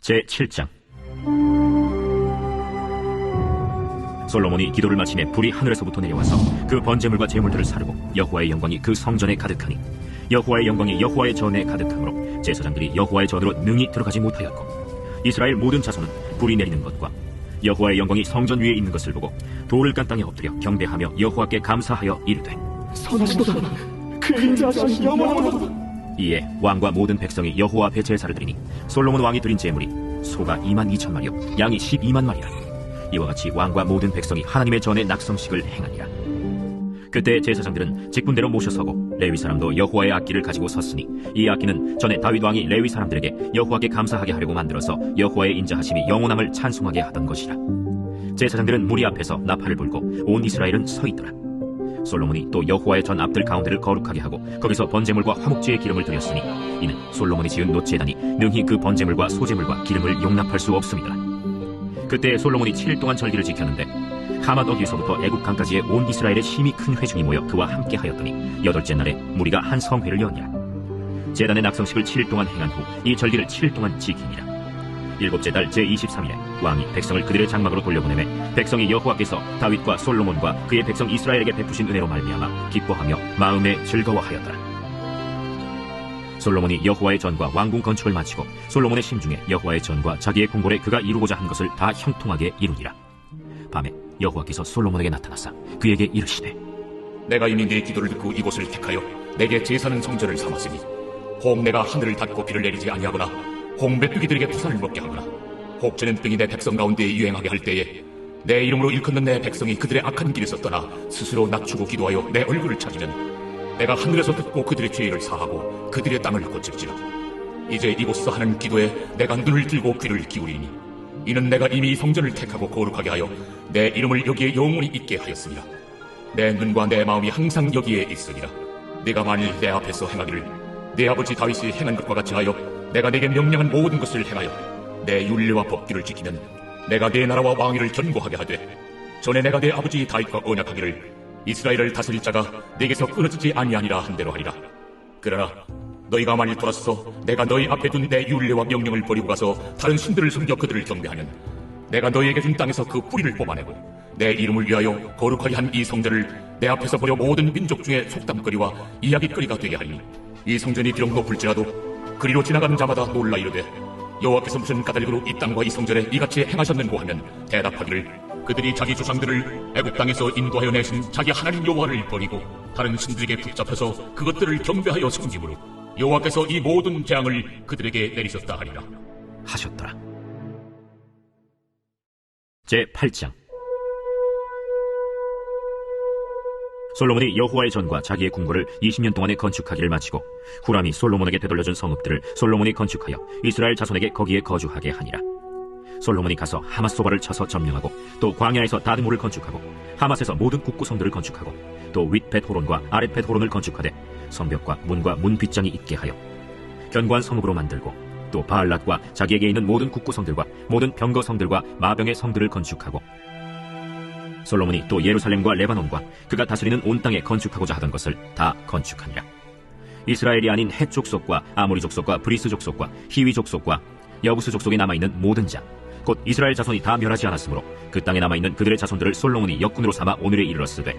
제7장. 솔로몬이 기도를 마치매 불이 하늘에서부터 내려와서 그 번제물과 제물들을 사르고 여호와의 영광이 그 성전에 가득하니 여호와의 영광이 여호와의 전에 가득하므로 제사장들이 여호와의 전으로 능히 들어가지 못하였고 이스라엘 모든 자손은 불이 내리는 것과 여호와의 영광이 성전 위에 있는 것을 보고 돌을 깐 땅에 엎드려 경배하며 여호와께 감사하여 이르되 선하시도다. 그 인자하신 영원하도다. 이에 왕과 모든 백성이 여호와 앞에 제사를 드리니 솔로몬 왕이 드린 제물이 소가 22,000마리요 양이 12만 마리라. 이와 같이 왕과 모든 백성이 하나님의 전에 낙성식을 행하니라. 그때 제사장들은 직분대로 모셔서고 레위 사람도 여호와의 악기를 가지고 섰으니 이 악기는 전에 다윗 왕이 레위 사람들에게 여호와께 감사하게 하려고 만들어서 여호와의 인자하심이 영원함을 찬송하게 하던 것이라. 제사장들은 무리 앞에서 나팔을 불고 온 이스라엘은 서 있더라. 솔로몬이 또 여호와의 전 앞들 가운데를 거룩하게 하고 거기서 번제물과 화목제의 기름을 드렸으니 이는 솔로몬이 지은 놋제단이 능히 그 번제물과 소제물과 기름을 용납할 수 없음이더라. 그때 솔로몬이 7일 동안 절기를 지켰는데 하맛 어귀에서부터 애굽 강까지의 온 이스라엘의 심히 큰 회중이 모여 그와 함께 하였더니 8째 날에 무리가 한 성회를 여니라. 제단의 낙성식을 7일 동안 행한 후 이 절기를 7일 동안 지키니라. 7째 달 제23일에 왕이 백성을 그들의 장막으로 돌려보내매 백성이 여호와께서 다윗과 솔로몬과 그의 백성 이스라엘에게 베푸신 은혜로 말미암아 기뻐하며 마음에 즐거워하였더라. 솔로몬이 여호와의 전과 왕궁 건축을 마치고 솔로몬의 심중에 여호와의 전과 자기의 궁궐에 그가 이루고자 한 것을 다 형통하게 이루니라. 밤에 여호와께서 솔로몬에게 나타나사 그에게 이르시되 내가 이미 네 기도를 듣고 이곳을 택하여 내게 제사는 성전을 삼았으니 혹 내가 하늘을 닫고 비를 내리지 아니하거나 혹 메뚜기들에게 토산을 먹게 하거나 혹 저는 등이 내 백성 가운데에 유행하게 할 때에 내 이름으로 일컫는 내 백성이 그들의 악한 길에서 떠나 스스로 낮추고 기도하여 내 얼굴을 찾으면 내가 하늘에서 듣고 그들의 죄를 사하고 그들의 땅을 고칠지라. 이제 이곳서 하는 기도에 내가 눈을 들고 귀를 기울이니 이는 내가 이미 이 성전을 택하고 거룩하게 하여 내 이름을 여기에 영원히 있게 하였습니다. 내 눈과 내 마음이 항상 여기에 있으리라. 네가 만일 내 앞에서 행하기를 네 아버지 다윗이 행한 것과 같이 하여 내가 네게 명령한 모든 것을 행하여 내 율례와 법규를 지키면 내가 네 나라와 왕위를 견고하게 하되 전에 내가 네 아버지 다윗과 언약하기를 이스라엘을 다스릴 자가 네게서 끊어지지 아니하니라 한 대로 하리라. 그러나 너희가 만일 돌아서서 내가 너희 앞에 둔 내 율례와 명령을 버리고 가서 다른 신들을 섬겨 그들을 경배하면 내가 너희에게 준 땅에서 그 뿌리를 뽑아내고 내 이름을 위하여 거룩하게 한 이 성전을 내 앞에서 버려 모든 민족 중에 속담거리와 이야기거리가 되게 하리니 이 성전이 비록 높을지라도 그리로 지나가는 자마다 놀라 이르되 여호와께서 무슨 까닭으로 이 땅과 이 성전에 이같이 행하셨는고 하면 대답하기를 그들이 자기 조상들을 애굽 땅에서 인도하여 내신 자기 하나님 여호와를 버리고 다른 신들에게 붙잡혀서 그것들을 경배하여 섬김으로 여호와께서 이 모든 재앙을 그들에게 내리셨다 하리라 하셨더라. 제8장. 솔로몬이 여호와의 전과 자기의 궁궐을 20년 동안에 건축하기를 마치고 후람이 솔로몬에게 되돌려준 성읍들을 솔로몬이 건축하여 이스라엘 자손에게 거기에 거주하게 하니라. 솔로몬이 가서 하맛 소바를 쳐서 점령하고 또 광야에서 다드모를 건축하고 하맛에서 모든 국구성들을 건축하고 또 윗 벳호론과 아랫 벳호론을 건축하되 성벽과 문과 문 빗장이 있게 하여 견고한 성읍으로 만들고 또 바알랏과 자기에게 있는 모든 국구성들과 모든 병거성들과 마병의 성들을 건축하고 솔로몬이 또 예루살렘과 레바논과 그가 다스리는 온 땅에 건축하고자 하던 것을 다 건축하니라. 이스라엘이 아닌 헷 족속과 아모리 족속과 브리스 족속과 히위 족속과 여부스 족속에 남아있는 모든 자 곧 이스라엘 자손이 다 멸하지 않았으므로 그 땅에 남아있는 그들의 자손들을 솔로몬이 역군으로 삼아 오늘에 이르렀으되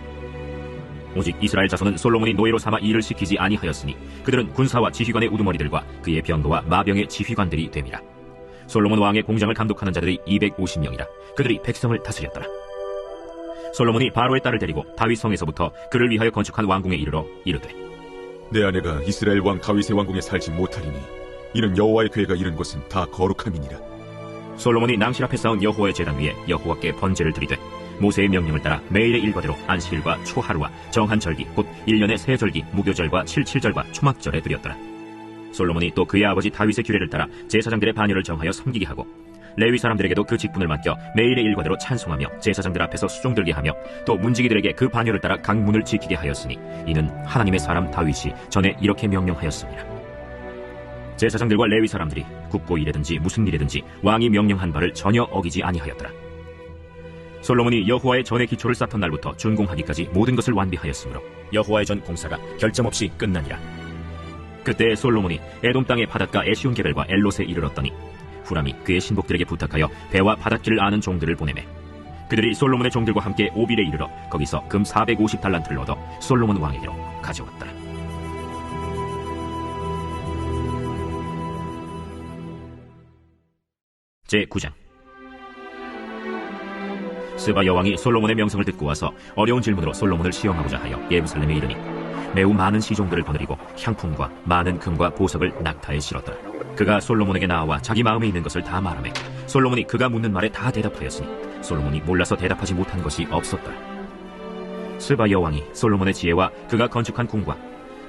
오직 이스라엘 자손은 솔로몬이 노예로 삼아 일을 시키지 아니하였으니 그들은 군사와 지휘관의 우두머리들과 그의 병거와 마병의 지휘관들이 됨이라. 솔로몬 왕의 공장을 감독하는 자들이 250명이라. 그들이 백성을 다스렸더라. 솔로몬이 바로의 딸을 데리고 다윗 성에서부터 그를 위하여 건축한 왕궁에 이르러 이르되 내 아내가 이스라엘 왕 다윗의 왕궁에 살지 못하리니 이는 여호와의 궤가 이른 곳은 다 거룩함이니라. 솔로몬이 낭실 앞에 쌓은 여호와의 제단 위에 여호와께 번제를 드리되 모세의 명령을 따라 매일의 일과대로 안식일과 초하루와 정한 절기 곧 1년의 세 절기 무교절과 칠칠절과 초막절에 드렸더라. 솔로몬이 또 그의 아버지 다윗의 규례를 따라 제사장들의 반열을 정하여 섬기게 하고 레위 사람들에게도 그 직분을 맡겨 매일의 일과대로 찬송하며 제사장들 앞에서 수종들게 하며 또 문지기들에게 그 반열을 따라 각 문을 지키게 하였으니 이는 하나님의 사람 다윗이 전에 이렇게 명령하였습니다. 제사장들과 레위 사람들이 굽고 일이든지 무슨 일이든지 왕이 명령한 바를 전혀 어기지 아니하였더라. 솔로몬이 여호와의 전의 기초를 쌓던 날부터 준공하기까지 모든 것을 완비하였으므로 여호와의 전 공사가 결점 없이 끝나니라. 그때 솔로몬이 에돔 땅의 바닷가 에시온게벨과 엘롯에 이르렀더니 후람이 그의 신복들에게 부탁하여 배와 바닷길을 아는 종들을 보내매 그들이 솔로몬의 종들과 함께 오빌에 이르러 거기서 금 450달란트를 얻어 솔로몬 왕에게로 가져왔더라. 제9장. 스바 여왕이 솔로몬의 명성을 듣고 와서 어려운 질문으로 솔로몬을 시험하고자 하여 예루살렘에 이르니 매우 많은 시종들을 거느리고 향품과 많은 금과 보석을 낙타에 실었더라. 그가 솔로몬에게 나와 자기 마음에 있는 것을 다 말하매 솔로몬이 그가 묻는 말에 다 대답하였으니 솔로몬이 몰라서 대답하지 못한 것이 없었더라. 스바 여왕이 솔로몬의 지혜와 그가 건축한 궁과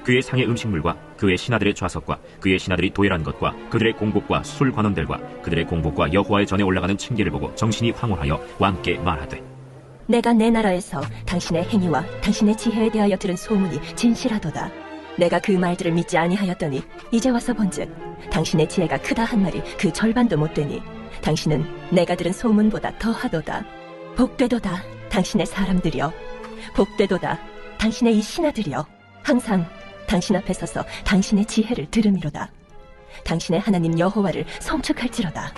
그의 상의 음식물과 그의 신하들의 좌석과 그의 신하들이 도열한 것과 그들의 공복과 술 관원들과 그들의 공복과 여호와의 전에 올라가는 층계를 보고 정신이 황홀하여 왕께 말하되 내가 내 나라에서 당신의 행위와 당신의 지혜에 대하여 들은 소문이 진실하도다. 내가 그 말들을 믿지 아니하였더니 이제 와서 본즉 당신의 지혜가 크다 한 말이 그 절반도 못되니 당신은 내가 들은 소문보다 더하도다. 복되도다 당신의 사람들이여, 복되도다 당신의 이 신하들이여, 항상 당신 앞에 서서 당신의 지혜를 들음이로다. 당신의 하나님 여호와를 송축할지로다.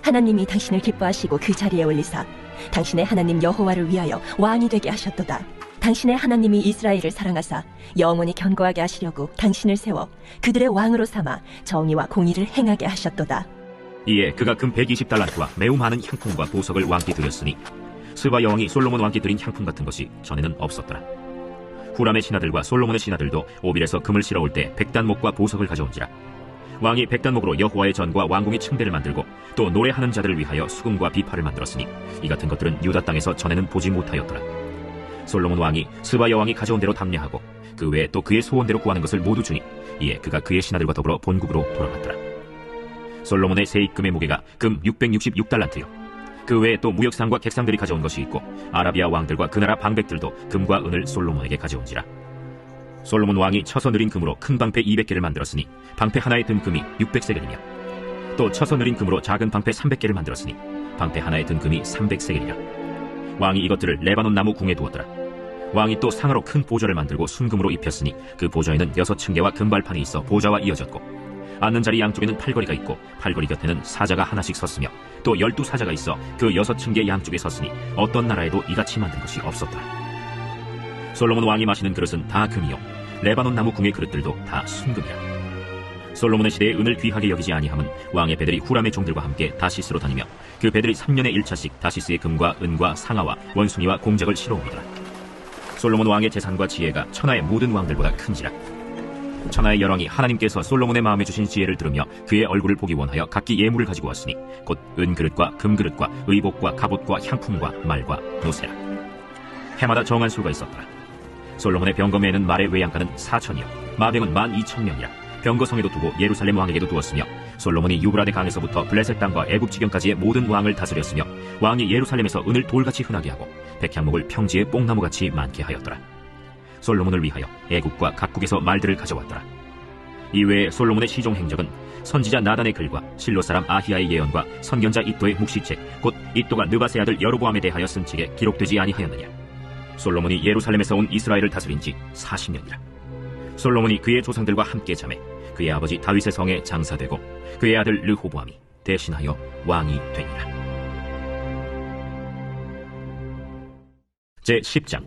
하나님이 당신을 기뻐하시고 그 자리에 올리사 당신의 하나님 여호와를 위하여 왕이 되게 하셨도다. 당신의 하나님이 이스라엘을 사랑하사 영원히 견고하게 하시려고 당신을 세워 그들의 왕으로 삼아 정의와 공의를 행하게 하셨도다. 이에 그가 금 120달란트와 매우 많은 향품과 보석을 왕께 드렸으니 스바 여왕이 솔로몬 왕께 드린 향품 같은 것이 전에는 없었더라. 후람의 신하들과 솔로몬의 신하들도 오빌에서 금을 실어올 때 백단목과 보석을 가져온지라. 왕이 백단목으로 여호와의 전과 왕궁의 층대를 만들고 또 노래하는 자들을 위하여 수금과 비파를 만들었으니 이 같은 것들은 유다 땅에서 전에는 보지 못하였더라. 솔로몬 왕이 스바 여왕이 가져온 대로 담례하고 그 외에 또 그의 소원대로 구하는 것을 모두 주니 이에 그가 그의 신하들과 더불어 본국으로 돌아갔더라. 솔로몬의 세입금의 무게가 금 666달란트요 그 외에 또 무역상과 객상들이 가져온 것이 있고 아라비아 왕들과 그 나라 방백들도 금과 은을 솔로몬에게 가져온지라. 솔로몬 왕이 쳐서 느린 금으로 큰 방패 200개를 만들었으니 방패 하나에 든 금이 600세겔이며 또 쳐서 느린 금으로 작은 방패 300개를 만들었으니 방패 하나에 든 금이 300세겔이라. 왕이 이것들을 레바논 나무 궁에 두었더라. 왕이 또 상으로 큰 보좌를 만들고 순금으로 입혔으니 그 보좌에는 6층계와 금발판이 있어 보좌와 이어졌고 앉는 자리 양쪽에는 팔걸이가 있고 팔걸이 곁에는 사자가 하나씩 섰으며 또 12사자가 있어 그 6층계 양쪽에 섰으니 어떤 나라에도 이같이 만든 것이 없었더라. 솔로몬 왕이 마시는 그릇은 다 금이요 레바논 나무 궁의 그릇들도 다 순금이라. 솔로몬의 시대에 은을 귀하게 여기지 아니함은 왕의 배들이 후람의 종들과 함께 다시스로 다니며 그 배들이 3년에 1차씩 다시스의 금과 은과 상아와 원숭이와 공작을 실어옵니다. 솔로몬 왕의 재산과 지혜가 천하의 모든 왕들보다 큰지라. 천하의 열왕이 하나님께서 솔로몬의 마음에 주신 지혜를 들으며 그의 얼굴을 보기 원하여 각기 예물을 가지고 왔으니 곧 은그릇과 금그릇과 의복과 갑옷과 향품과 말과 노새라. 해마다 정한 수가 있었더라. 솔로몬의 병거매에는 말의 외양간은 4천이요 마병은 12,000명이라. 병거성에도 두고 예루살렘 왕에게도 두었으며 솔로몬이 유브라데 강에서부터 블레셋 땅과 애굽 지경까지의 모든 왕을 다스렸으며 왕이 예루살렘에서 은을 돌같이 흔하게 하고 백향목을 평지에 뽕나무같이 많게 하였더라. 솔로몬을 위하여 애국과 각국에서 말들을 가져왔더라. 이외에 솔로몬의 시종 행적은 선지자 나단의 글과 실로 사람 아히야의 예언과 선견자 이또의 묵시책 곧 이또가 느바세 아들 여로보암에 대하여 쓴 책에 기록되지 아니하였느냐. 솔로몬이 예루살렘에서 온 이스라엘을 다스린 지 40년이라. 솔로몬이 그의 조상들과 함께 자매 그의 아버지 다윗의 성에 장사되고 그의 아들 르호보암이 대신하여 왕이 되니라. 제10장.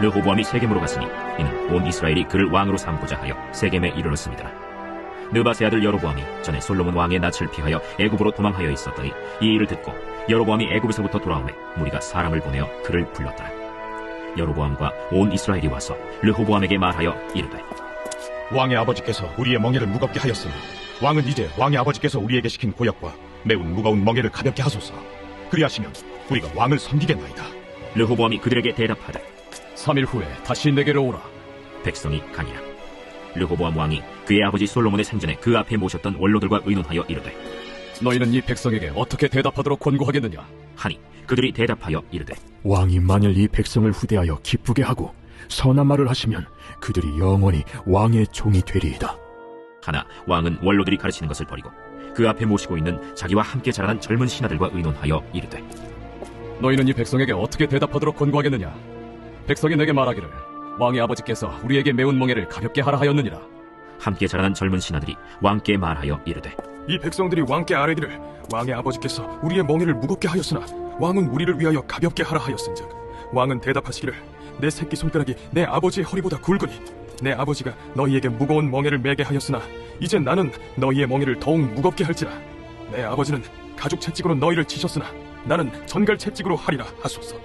르호보암이 세겜으로 갔으니 이는 온 이스라엘이 그를 왕으로 삼고자 하여 세겜에 이르렀습니다. 느바세 아들 여로보암이 전에 솔로몬 왕의 낯을 피하여 애굽으로 도망하여 있었더니 이 일을 듣고 여로보암이 애굽에서부터 돌아오매 무리가 사람을 보내어 그를 불렀더라. 여로보암과 온 이스라엘이 와서 르호보암에게 말하여 이르되 왕의 아버지께서 우리의 멍에를 무겁게 하였으나 왕은 이제 왕의 아버지께서 우리에게 시킨 고역과 매우 무거운 멍에를 가볍게 하소서. 그리하시면 우리가 왕을 섬기겠나이다. 르호보암이 그들에게 대답하되 3일 후에 다시 내게로 오라. 백성이 가니라. 르호보암 왕이 그의 아버지 솔로몬의 생전에 그 앞에 모셨던 원로들과 의논하여 이르되 너희는 이 백성에게 어떻게 대답하도록 권고하겠느냐 하니 그들이 대답하여 이르되 왕이 만일 이 백성을 후대하여 기쁘게 하고 선한 말을 하시면 그들이 영원히 왕의 종이 되리이다. 하나 왕은 원로들이 가르치는 것을 버리고 그 앞에 모시고 있는 자기와 함께 자라난 젊은 신하들과 의논하여 이르되 너희는 이 백성에게 어떻게 대답하도록 권고하겠느냐. 백성이 내게 말하기를 왕의 아버지께서 우리에게 매운 멍에를 가볍게 하라 하였느니라. 함께 자라난 젊은 신하들이 왕께 말하여 이르되 이 백성들이 왕께 아뢰기를 왕의 아버지께서 우리의 멍에를 무겁게 하였으나 왕은 우리를 위하여 가볍게 하라 하였은즉 왕은 대답하시기를 내 새끼 손가락이 내 아버지의 허리보다 굵으니 내 아버지가 너희에게 무거운 멍에를 매게 하였으나 이제 나는 너희의 멍에를 더욱 무겁게 할지라 내 아버지는 가죽 채찍으로 너희를 치셨으나 나는 전갈 채찍으로 하리라 하소서.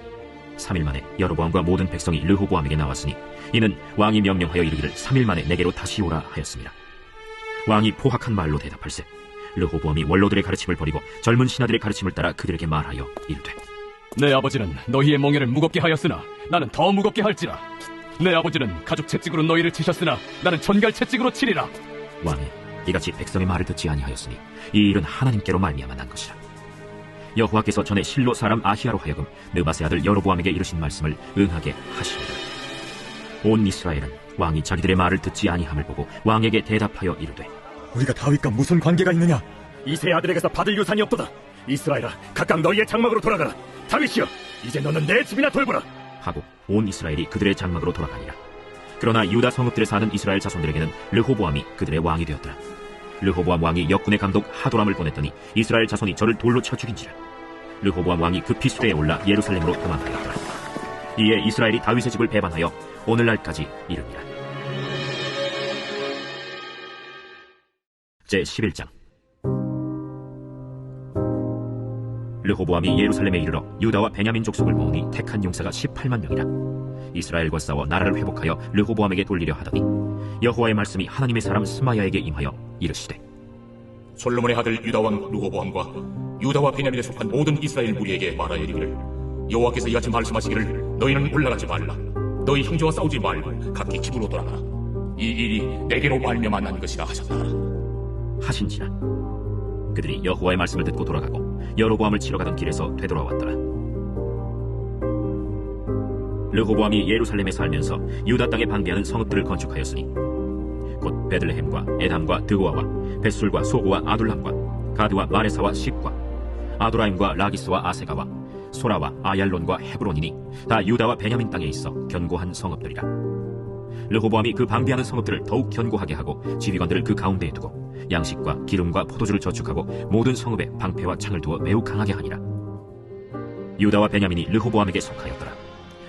3일 만에 여로보암과 모든 백성이 르호보암에게 나왔으니 이는 왕이 명령하여 이르기를 3일 만에 내게로 다시 오라 하였습니다. 왕이 포악한 말로 대답할세 르호보암이 원로들의 가르침을 버리고 젊은 신하들의 가르침을 따라 그들에게 말하여 이르되 내 아버지는 너희의 멍에를 무겁게 하였으나 나는 더 무겁게 할지라. 내 아버지는 가죽 채찍으로 너희를 치셨으나 나는 전갈 채찍으로 치리라. 왕이 이같이 백성의 말을 듣지 아니하였으니 이 일은 하나님께로 말미암아 난 것이라. 여호와께서 전에 실로 사람 아히야로 하여금 느바세 아들 여로보암에게 이르신 말씀을 응하게 하시니라. 온 이스라엘은 왕이 자기들의 말을 듣지 아니함을 보고 왕에게 대답하여 이르되 우리가 다윗과 무슨 관계가 있느냐? 이세 아들에게서 받을 유산이 없도다. 이스라엘아, 각각 너희의 장막으로 돌아가라. 다윗이여, 이제 너는 내 집이나 돌보라. 하고 온 이스라엘이 그들의 장막으로 돌아가니라. 그러나 유다 성읍들에 사는 이스라엘 자손들에게는 르호보암이 그들의 왕이 되었더라. 르호보암 왕이 역군의 감독 하도람을 보냈더니 이스라엘 자손이 저를 돌로 쳐 죽인지라. 르호보암 왕이 급히 수레에 올라 예루살렘으로 도망하였더라. 이에 이스라엘이 다윗의 집을 배반하여 오늘날까지 이르니라. 제11장. 르호보암이 예루살렘에 이르러 유다와 베냐민 족속을 모으니 택한 용사가 18만 명이라. 이스라엘과 싸워 나라를 회복하여 르호보암에게 돌리려 하더니 여호와의 말씀이 하나님의 사람 스마야에게 임하여 이르시되 솔로몬의 아들 유다왕 르호보암과 유다와 베냐민에 속한 모든 이스라엘 무리에게 말하여 이르기를 여호와께서 이같이 말씀하시기를 너희는 올라가지 말라. 너희 형제와 싸우지 말고 각기 집으로 돌아가라. 이 일이 내게로 말미암아 난 것이다 하셨다 하신지라. 그들이 여호와의 말씀을 듣고 돌아가고 여로보암을 치러 가던 길에서 되돌아왔더라. 르호보암이 예루살렘에 살면서 유다 땅에 방비하는 성읍들을 건축하였으니 곧 베들레헴과 에담과 드고아와 벳술과 소고와 아둘람과 가드와 마레사와 십과 아도라임과 라기스와 아세가와 소라와 아얄론과 헤브론이니 다 유다와 베냐민 땅에 있어 견고한 성읍들이라. 르호보암이 그 방비하는 성읍들을 더욱 견고하게 하고 지휘관들을 그 가운데에 두고 양식과 기름과 포도주를 저축하고 모든 성읍에 방패와 창을 두어 매우 강하게 하니라. 유다와 베냐민이 르호보암에게 속하였더라.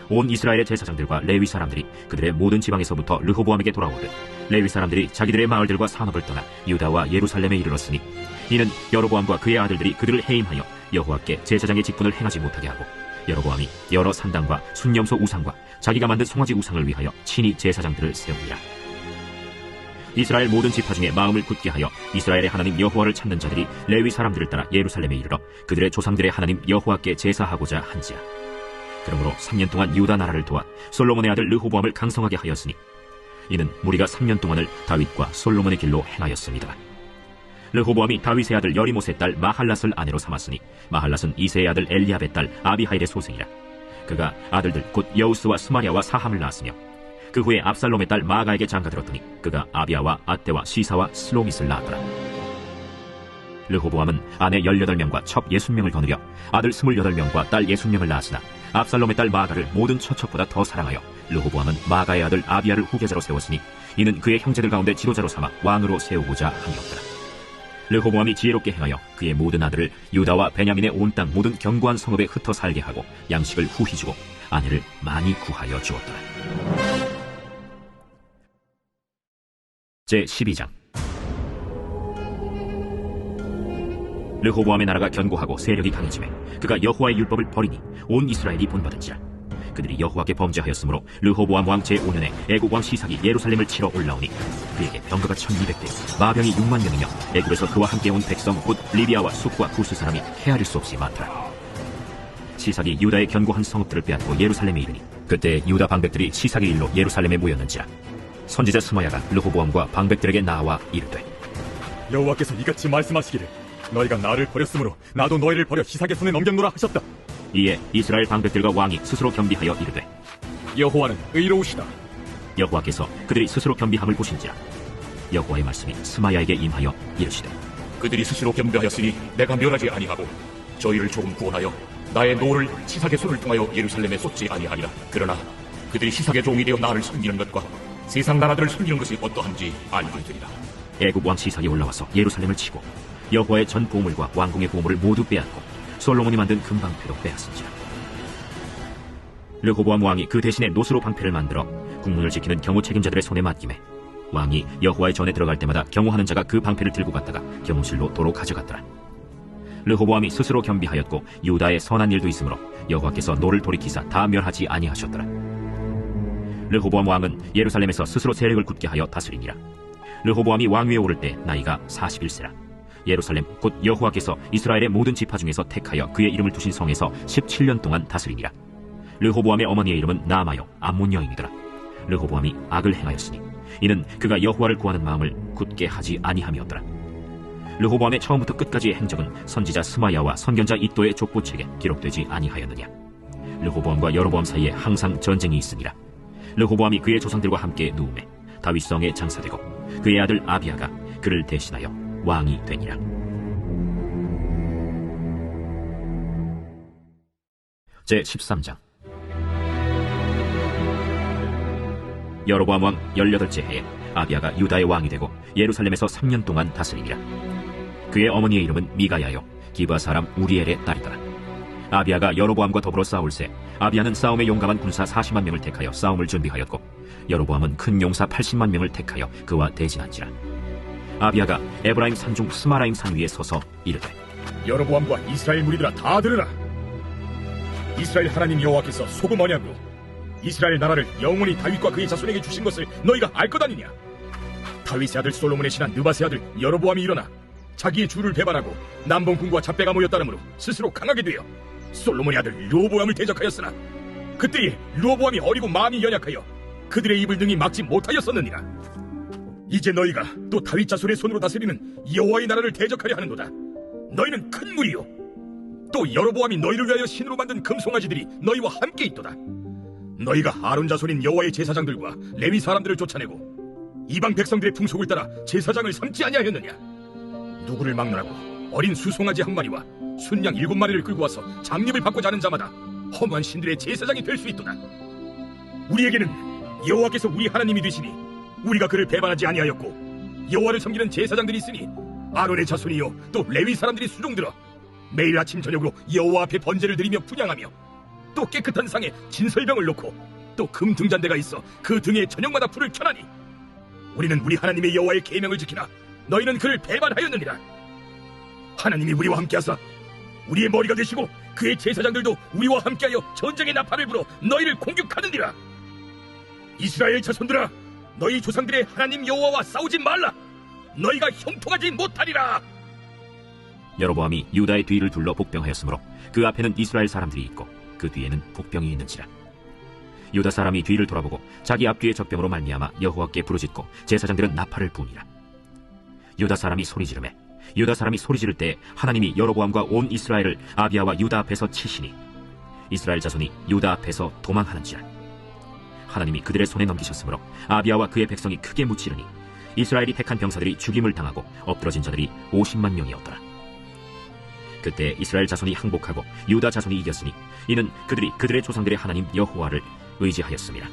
온 이스라엘의 제사장들과 레위 사람들이 그들의 모든 지방에서부터 르호보암에게 돌아오듯 레위 사람들이 자기들의 마을들과 산업을 떠나 유다와 예루살렘에 이르렀으니 이는 여로보암과 그의 아들들이 그들을 해임하여 여호와께 제사장의 직분을 행하지 못하게 하고 여로보암이 여러 산당과 순념소 우상과 자기가 만든 송아지 우상을 위하여 친히 제사장들을 세우니라. 이스라엘 모든 지파 중에 마음을 굳게 하여 이스라엘의 하나님 여호와를 찾는 자들이 레위 사람들을 따라 예루살렘에 이르러 그들의 조상들의 하나님 여호와께 제사하고자 한지라. 그러므로 3년 동안 유다 나라를 도와 솔로몬의 아들 르호보암을 강성하게 하였으니 이는 무리가 3년 동안을 다윗과 솔로몬의 길로 행하였습니다. 르호보암이 다윗의 아들 여리못의 딸 마할랏을 아내로 삼았으니 마할랏은 이새의 아들 엘리압의 딸 아비하일의 소생이라. 그가 아들들 곧 여우스와 스마랴와 사함을 낳았으며 그 후에 압살롬의 딸 마가에게 장가들었더니 그가 아비아와 아떼와 시사와 슬로밋을 낳았더라. 르호보암은 아내 18명과 첩 60명을 거느려 아들 28명과 딸 60명을 낳았으나 압살롬의 딸 마가를 모든 처첩보다 더 사랑하여 르호보암은 마가의 아들 아비아를 후계자로 세웠으니 이는 그의 형제들 가운데 지도자로 삼아 왕으로 세우고자 함이었더라. 르호보암이 지혜롭게 행하여 그의 모든 아들을 유다와 베냐민의 온 땅 모든 견고한 성읍에 흩어 살게 하고 양식을 후히 주고 아내를 많이 구하여 주었더라. 제12장. 르호보암의 나라가 견고하고 세력이 강해지매 그가 여호와의 율법을 버리니 온 이스라엘이 본받은지라. 그들이 여호와께 범죄하였으므로 르호보암 왕 제5년에 애국 왕 시삭이 예루살렘을 치러 올라오니 그에게 병거가 1200대 마병이 6만 명이며 애국에서 그와 함께 온 백성 곧 리비아와 숫과 구스 사람이 헤아릴 수 없이 많더라. 시삭이 유다의 견고한 성읍들을 빼앗고 예루살렘에 이르니 그때 유다 방백들이 시삭의 일로 예루살렘에 모였는지라. 선지자 스마야가 르호보암과 방백들에게 나와 이르되 여호와께서 이같이 말씀하시기를 너희가 나를 버렸으므로 나도 너희를 버려 시삭의 손에 넘겼노라 하셨다. 이에 이스라엘 방백들과 왕이 스스로 겸비하여 이르되 여호와는 의로우시다. 여호와께서 그들이 스스로 겸비함을 보신지라. 여호와의 말씀이 스마야에게 임하여 이르시되 그들이 스스로 겸비하였으니 내가 멸하지 아니하고 저희를 조금 구원하여 나의 노를 시삭의 손을 통하여 예루살렘에 쏟지 아니하리라. 그러나 그들이 시삭의 종이 되어 나를 섬기는 것과 세상 나라들을 섬기는 것이 어떠한지 알고 있으리라. 애굽 왕 시삭이 올라와서 예루살렘을 치고 여호와의 전 보물과 왕궁의 보물을 모두 빼앗고 솔로몬이 만든 금방패도 빼앗은지라. 르호보암 왕이 그 대신에 노스로 방패를 만들어 국문을 지키는 경호 책임자들의 손에 맡김에 왕이 여호와의 전에 들어갈 때마다 경호하는 자가 그 방패를 들고 갔다가 경호실로 도로 가져갔더라. 르호보암이 스스로 겸비하였고 유다의 선한 일도 있으므로 여호와께서 노를 돌이키사 다 멸하지 아니하셨더라. 르호보암 왕은 예루살렘에서 스스로 세력을 굳게 하여 다스리니라. 르호보암이 왕위에 오를 때 나이가 41세라. 예루살렘 곧 여호와께서 이스라엘의 모든 지파 중에서 택하여 그의 이름을 두신 성에서 17년 동안 다스리니라. 르호보암의 어머니의 이름은 나아마요 암몬 여인이더라. 르호보암이 악을 행하였으니 이는 그가 여호와를 구하는 마음을 굳게 하지 아니함이었더라. 르호보암의 처음부터 끝까지의 행적은 선지자 스마야와 선견자 이도의 족보책에 기록되지 아니하였느냐. 르호보암과 여로보암 사이에 항상 전쟁이 있으니라. 르호보암이 그의 조상들과 함께 누움에 다윗성에 장사되고 그의 아들 아비야가 그를 대신하여 왕이 되니라. 제13장. 여로보암 왕 18째 해에 아비야가 유다의 왕이 되고 예루살렘에서 3년 동안 다스리니라. 그의 어머니의 이름은 미가야요 기브아 사람 우리엘의 딸이더라. 아비야가 여로보암과 더불어 싸울새 아비야는 싸움에 용감한 군사 40만 명을 택하여 싸움을 준비하였고 여로보암은 큰 용사 80만 명을 택하여 그와 대진한지라. 아비야가 에브라임 산중 스마라임 산 위에 서서 이르되 여로보암과 이스라엘 무리들아 다 들으라. 이스라엘 하나님 여호와께서 소금 언약으로 이스라엘 나라를 영원히 다윗과 그의 자손에게 주신 것을 너희가 알 것 아니냐. 다윗의 아들 솔로몬의 신한 느밧의 아들 여로보암이 일어나 자기의 주를 배반하고 남봉군과 잡배가 모여 따름으로 스스로 강하게 되어 솔로몬의 아들 르호보암을 대적하였으나 그때에 르호보암이 어리고 마음이 연약하여 그들의 입을 능히 막지 못하였었느니라. 이제 너희가 또 다윗 자손의 손으로 다스리는 여호와의 나라를 대적하려 하는도다. 너희는 큰 무리요 또 여로보암이 너희를 위하여 신으로 만든 금송아지들이 너희와 함께 있도다. 너희가 아론 자손인 여호와의 제사장들과 레위 사람들을 쫓아내고 이방 백성들의 풍속을 따라 제사장을 삼지 아니하였느냐. 누구를 막론하고 어린 수송아지 한 마리와 순양 7마리를 끌고 와서 장립을 받고자 하는 자마다 허무한 신들의 제사장이 될 수 있도다. 우리에게는 여호와께서 우리 하나님이 되시니 우리가 그를 배반하지 아니하였고 여호와를 섬기는 제사장들이 있으니 아론의 자손이요 또 레위 사람들이 수종들어 매일 아침 저녁으로 여호와 앞에 번제를 드리며 분향하며 또 깨끗한 상에 진설병을 놓고 또 금 등잔대가 있어 그 등에 저녁마다 불을 켜나니 우리는 우리 하나님의 여호와의 계명을 지키나 너희는 그를 배반하였느니라. 하나님이 우리와 함께하사 우리의 머리가 되시고 그의 제사장들도 우리와 함께하여 전쟁의 나팔을 불어 너희를 공격하느니라. 이스라엘 자손들아 너희 조상들의 하나님 여호와와 싸우지 말라. 너희가 형통하지 못하리라. 여로보암이 유다의 뒤를 둘러 복병하였으므로 그 앞에는 이스라엘 사람들이 있고 그 뒤에는 복병이 있는지라. 유다 사람이 뒤를 돌아보고 자기 앞뒤의 적병으로 말미암아 여호와께 부르짖고 제사장들은 나팔을 부니라. 유다 사람이 소리 지르매 유다 사람이 소리 지를 때 하나님이 여로보암과 온 이스라엘을 아비야와 유다 앞에서 치시니 이스라엘 자손이 유다 앞에서 도망하는지라. 하나님이 그들의 손에 넘기셨으므로 아비야와 그의 백성이 크게 무찌르니 이스라엘이 택한 병사들이 죽임을 당하고 엎드러진 자들이 50만 명이었더라. 그때 이스라엘 자손이 항복하고 유다 자손이 이겼으니 이는 그들이 그들의 조상들의 하나님 여호와를 의지하였습니다.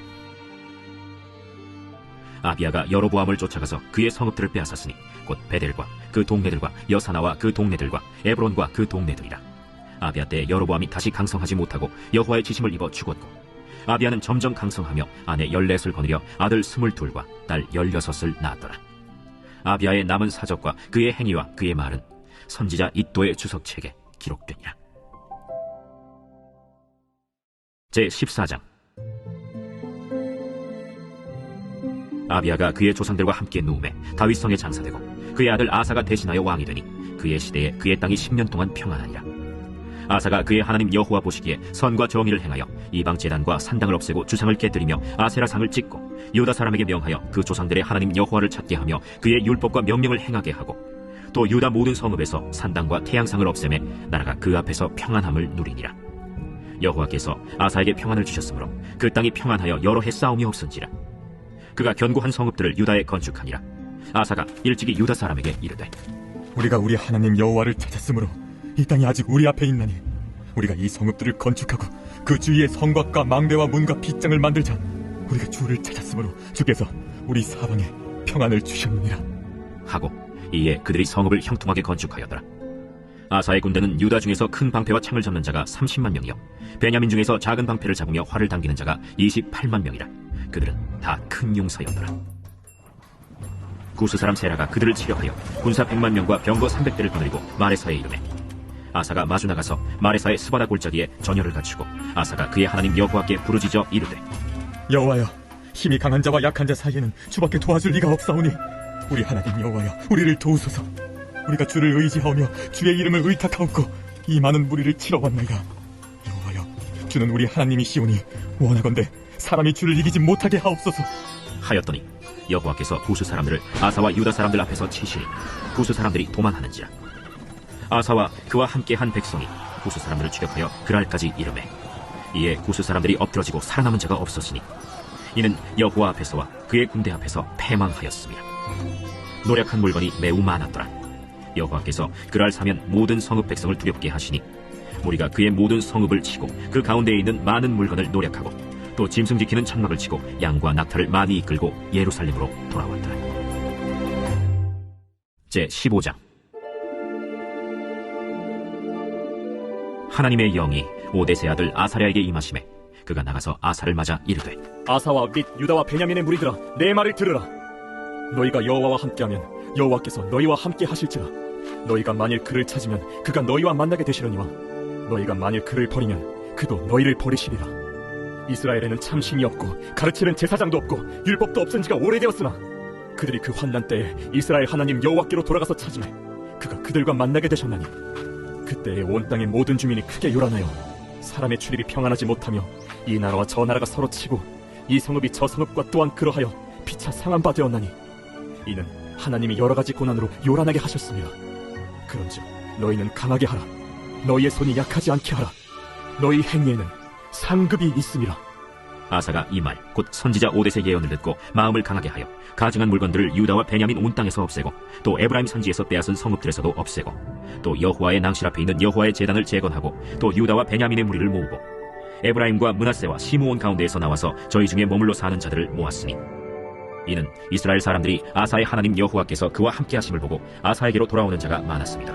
아비야가 여로보암을 쫓아가서 그의 성읍들을 빼앗았으니 곧 베델과 그 동네들과 여사나와 그 동네들과 에브론과 그 동네들이라. 아비야 때 여로보암이 다시 강성하지 못하고 여호와의 지심을 입어 죽었고 아비야는 점점 강성하며 아내 14을 거느려 아들 22과 딸 16을 낳았더라. 아비야의 남은 사적과 그의 행위와 그의 말은 선지자 이도의 주석책에 기록되니라. 제14장. 아비야가 그의 조상들과 함께 누움에 다윗성에 장사되고 그의 아들 아사가 대신하여 왕이 되니 그의 시대에 그의 땅이 10년 동안 평안하니라. 아사가 그의 하나님 여호와 보시기에 선과 정의를 행하여 이방 제단과 산당을 없애고 주상을 깨뜨리며 아세라상을 찍고 유다 사람에게 명하여 그 조상들의 하나님 여호와를 찾게 하며 그의 율법과 명령을 행하게 하고 또 유다 모든 성읍에서 산당과 태양상을 없애매 나라가 그 앞에서 평안함을 누리니라. 여호와께서 아사에게 평안을 주셨으므로 그 땅이 평안하여 여러 해 싸움이 없은지라. 그가 견고한 성읍들을 유다에 건축하니라. 아사가 일찍이 유다 사람에게 이르되 우리가 우리 하나님 여호와를 찾았으므로 이 땅이 아직 우리 앞에 있나니 우리가 이 성읍들을 건축하고 그 주위에 성곽과 망대와 문과 빗장을 만들자. 우리가 주를 찾았으므로 주께서 우리 사방에 평안을 주셨느니라 하고 이에 그들이 성읍을 형통하게 건축하였더라. 아사의 군대는 유다 중에서 큰 방패와 창을 잡는 자가 30만 명이요 베냐민 중에서 작은 방패를 잡으며 활을 당기는 자가 28만 명이라. 그들은 다 큰 용사였더라. 구스 사람 세라가 그들을 치려하여 군사 100만 명과 병거 300대를 거느리고 마레사에 이르매 아사가 마주 나가서 마레사의 스바다 골짜기에 전열을 갖추고 아사가 그의 하나님 여호와께 부르짖어 이르되 여호와여, 힘이 강한 자와 약한 자 사이에는 주밖에 도와줄 리가 없사오니 우리 하나님 여호와여, 우리를 도우소서. 우리가 주를 의지하오며 주의 이름을 의탁하옵고 이 많은 무리를 치러 왔나이다. 여호와여, 주는 우리 하나님이시오니 원하건대 사람이 주를 이기지 못하게 하옵소서. 하였더니 여호와께서 구스 사람들을 아사와 유다 사람들 앞에서 치시니 구스 사람들이 도망하는지라. 아사와 그와 함께한 백성이 구스 사람들을 추격하여 그랄까지 이르매 이에 구스 사람들이 엎드러지고 살아남은 자가 없었으니 이는 여호와 앞에서와 그의 군대 앞에서 패망하였습니다. 노력한 물건이 매우 많았더라. 여호와께서 그랄 사면 모든 성읍 백성을 두렵게 하시니 무리가 그의 모든 성읍을 치고 그 가운데에 있는 많은 물건을 노력하고 또 짐승 지키는 천막을 치고 양과 낙타를 많이 이끌고 예루살렘으로 돌아왔더라. 제15장. 하나님의 영이 오데세 아들 아사랴에게 임하시매 그가 나가서 아사를 맞아 이르되 아사와 및 유다와 베냐민의 무리들아, 내 말을 들으라. 너희가 여호와와 함께하면 여호와께서 너희와 함께 하실지라. 너희가 만일 그를 찾으면 그가 너희와 만나게 되시려니와 너희가 만일 그를 버리면 그도 너희를 버리시리라. 이스라엘에는 참신이 없고 가르치는 제사장도 없고 율법도 없은 지가 오래되었으나 그들이 그 환난 때에 이스라엘 하나님 여호와께로 돌아가서 찾으매 그가 그들과 만나게 되셨나니 그때에 온 땅의 모든 주민이 크게 요란하여 사람의 출입이 평안하지 못하며 이 나라와 저 나라가 서로 치고 이 성읍이 저 성읍과 또한 그러하여 피차 상한 바 되었나니 이는 하나님이 여러 가지 고난으로 요란하게 하셨습니다. 그런즉 너희는 강하게 하라. 너희의 손이 약하지 않게 하라. 너희 행위에는 상급이 있음이라. 아사가 이 말 곧 선지자 오데세 예언을 듣고 마음을 강하게 하여 가증한 물건들을 유다와 베냐민 온 땅에서 없애고 또 에브라임 산지에서 빼앗은 성읍들에서도 없애고 또 여호와의 낭실 앞에 있는 여호와의 제단을 재건하고 또 유다와 베냐민의 무리를 모으고 에브라임과 므낫세와 시므온 가운데에서 나와서 저희 중에 머물러 사는 자들을 모았으니 이는 이스라엘 사람들이 아사의 하나님 여호와께서 그와 함께 하심을 보고 아사에게로 돌아오는 자가 많았습니다.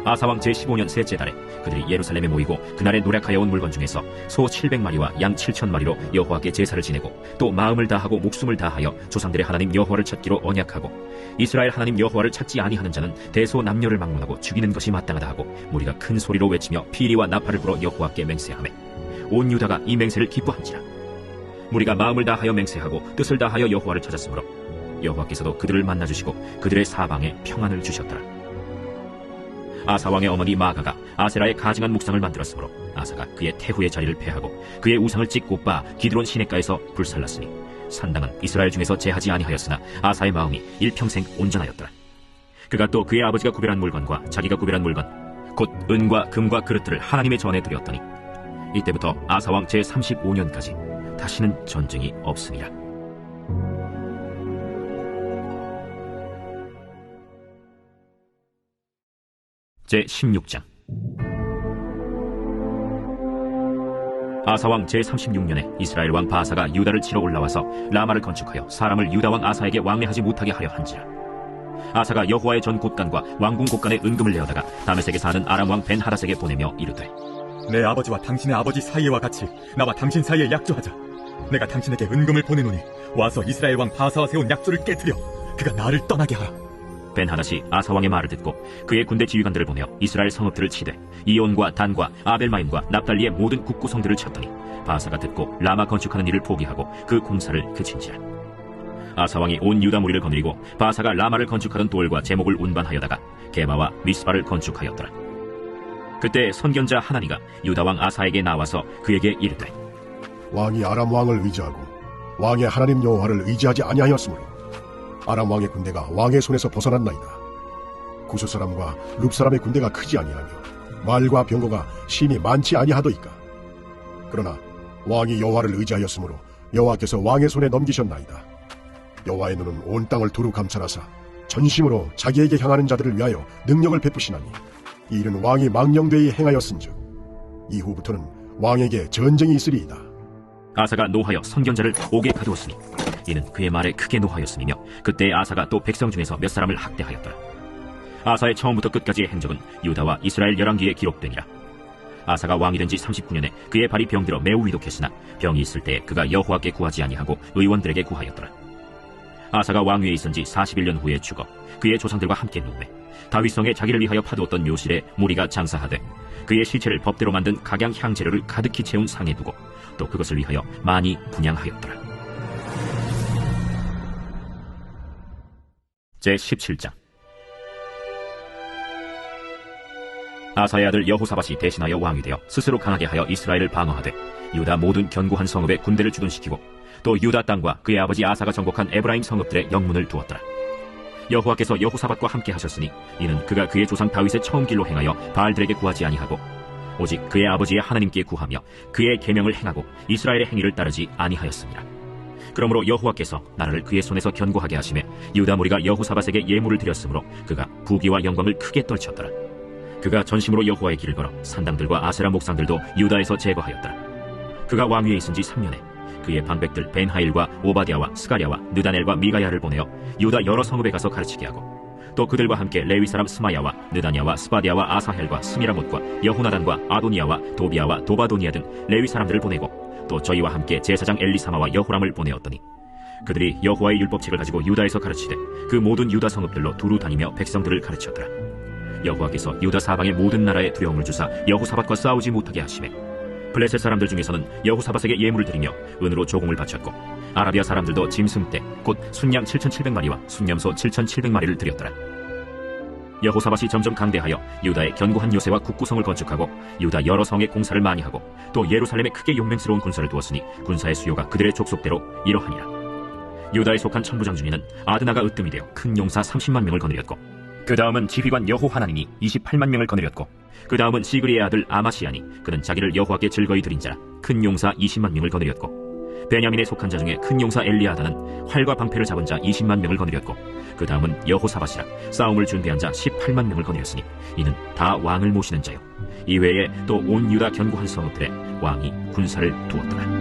아사왕 제15년 셋째 달에 그들이 예루살렘에 모이고 그날에 노력하여 온 물건 중에서 소 700마리와 양 7,000마리로 여호와께 제사를 지내고 또 마음을 다하고 목숨을 다하여 조상들의 하나님 여호와를 찾기로 언약하고 이스라엘 하나님 여호와를 찾지 아니하는 자는 대소 남녀를 막론하고 죽이는 것이 마땅하다 하고 무리가 큰 소리로 외치며 피리와 나팔을 불어 여호와께 맹세하매 온 유다가 이 맹세를 기뻐한지라. 무리가 마음을 다하여 맹세하고 뜻을 다하여 여호와를 찾았으므로 여호와께서도 그들을 만나주시고 그들의 사방에 평안을 주셨더라. 아사왕의 어머니 마아가가 아세라의 가증한 묵상을 만들었으므로 아사가 그의 태후의 자리를 폐하고 그의 우상을 찍고 빠 기드론 시냇가에서 불살랐으니 산당은 이스라엘 중에서 제하지 아니하였으나 아사의 마음이 일평생 온전하였더라. 그가 또 그의 아버지가 구별한 물건과 자기가 구별한 물건 곧 은과 금과 그릇들을 하나님의 전에 드렸더니 이때부터 아사왕 제35년까지 다시는 전쟁이 없으니라. 제16장. 아사왕 제36년에 이스라엘 왕 바아사가 유다를 치러 올라와서 라마를 건축하여 사람을 유다 왕 아사에게 왕래하지 못하게 하려 한지라. 아사가 여호와의 전 곳간과 왕궁 곳간에 은금을 내어다가 다메섹에 사는 아람 왕 벤하닷에게 보내며 이르되 내 아버지와 당신의 아버지 사이와 같이 나와 당신 사이에 약조하자. 내가 당신에게 은금을 보내노니 와서 이스라엘 왕 바아사와 세운 약조를 깨뜨려 그가 나를 떠나게 하라. 벤하닷이 아사왕의 말을 듣고 그의 군대 지휘관들을 보내어 이스라엘 성읍들을 치되 이온과 단과 아벨마임과 납달리의 모든 국구성들을 쳤더니 바아사가 듣고 라마 건축하는 일을 포기하고 그 공사를 그친지라. 아사왕이 온 유다 무리를 거느리고 바아사가 라마를 건축하던 돌과 제목을 운반하여다가 게바와 미스바를 건축하였더라. 그때 선견자 하나니가 유다 왕 아사에게 나와서 그에게 이르되 왕이 아람 왕을 의지하고 왕의 하나님 여호와를 의지하지 아니하였으므로 아람 왕의 군대가 왕의 손에서 벗어났나이다. 구스 사람과 룹 사람의 군대가 크지 아니하며 말과 병거가 심히 많지 아니하도이까. 그러나 왕이 여호와를 의지하였으므로 여호와께서 왕의 손에 넘기셨나이다. 여호와의 눈은 온 땅을 두루 감찰하사 전심으로 자기에게 향하는 자들을 위하여 능력을 베푸시나니 이 일은 왕이 망령되이 행하였은즉 이후부터는 왕에게 전쟁이 있으리이다. 아사가 노하여 선견자를 옥에 가두었으니 이는 그의 말에 크게 노하였음이며 그때 아사가 또 백성 중에서 몇 사람을 학대하였더라. 아사의 처음부터 끝까지의 행적은 유다와 이스라엘 열왕기에 기록되니라. 아사가 왕이 된 지 39년에 그의 발이 병들어 매우 위독했으나 병이 있을 때에 그가 여호와께 구하지 아니하고 의원들에게 구하였더라. 아사가 왕위에 있은 지 41년 후에 죽어 그의 조상들과 함께 누우매 다윗성에 자기를 위하여 파두었던 묘실에 무리가 장사하되 그의 시체를 법대로 만든 각양 향재료를 가득히 채운 상에 두고 또 그것을 위하여 많이 분향하였더라. 제17장. 아사의 아들 여호사밧이 대신하여 왕이 되어 스스로 강하게 하여 이스라엘을 방어하되 유다 모든 견고한 성읍에 군대를 주둔시키고 또 유다 땅과 그의 아버지 아사가 정복한 에브라임 성읍들의 영문을 두었더라. 여호와께서 여호사밧과 함께 하셨으니 이는 그가 그의 조상 다윗의 처음 길로 행하여 바알들에게 구하지 아니하고 오직 그의 아버지의 하나님께 구하며 그의 계명을 행하고 이스라엘의 행위를 따르지 아니하였습니다. 그러므로 여호와께서 나라를 그의 손에서 견고하게 하시매 유다 무리가 여호사밧에게 예물을 드렸으므로 그가 부귀와 영광을 크게 떨쳤더라. 그가 전심으로 여호와의 길을 걸어 산당들과 아세라 목상들도 유다에서 제거하였더라. 그가 왕위에 있은 지 3년에 그의 방백들 벤하일과 오바댜와 스가랴와 느다넬과 미가야를 보내어 유다 여러 성읍에 가서 가르치게 하고 또 그들과 함께 레위 사람 스마야와 느다냐와 스바디아와 아사헬과 스미라못과 여호나단과 아도니아와 도비아와 도바도니아 등 레위 사람들을 보내고 또 저희와 함께 제사장 엘리사마와 여호람을 보내었더니 그들이 여호와의 율법책을 가지고 유다에서 가르치되 그 모든 유다 성읍들로 두루 다니며 백성들을 가르쳤더라. 여호와께서 유다 사방의 모든 나라에 두려움을 주사 여호사밧과 싸우지 못하게 하시매 블레셋 사람들 중에서는 여호사밧에게 예물을 드리며 은으로 조공을 바쳤고 아라비아 사람들도 짐승떼 곧 순양 7,700마리와 순염소 7,700마리를 드렸더라. 여호사밧이 점점 강대하여 유다의 견고한 요새와 국구성을 건축하고 유다 여러 성에 공사를 많이 하고 또 예루살렘에 크게 용맹스러운 군사를 두었으니 군사의 수요가 그들의 족속대로 이러하니라. 유다에 속한 천부장중에는 아드나가 으뜸이 되어 큰 용사 30만 명을 거느렸고 그 다음은 지휘관 여호하나님이 28만 명을 거느렸고 그 다음은 시그리의 아들 아마시아니 그는 자기를 여호와께 즐거이 드린 자라 큰 용사 20만 명을 거느렸고 베냐민에 속한 자 중에 큰 용사 엘리아다는 활과 방패를 잡은 자 20만 명을 거느렸고 그 다음은 여호사밧이라 싸움을 준비한 자 18만 명을 거느렸으니 이는 다 왕을 모시는 자요. 이외에 또 온 유다 견고한 성읍들에 왕이 군사를 두었더라.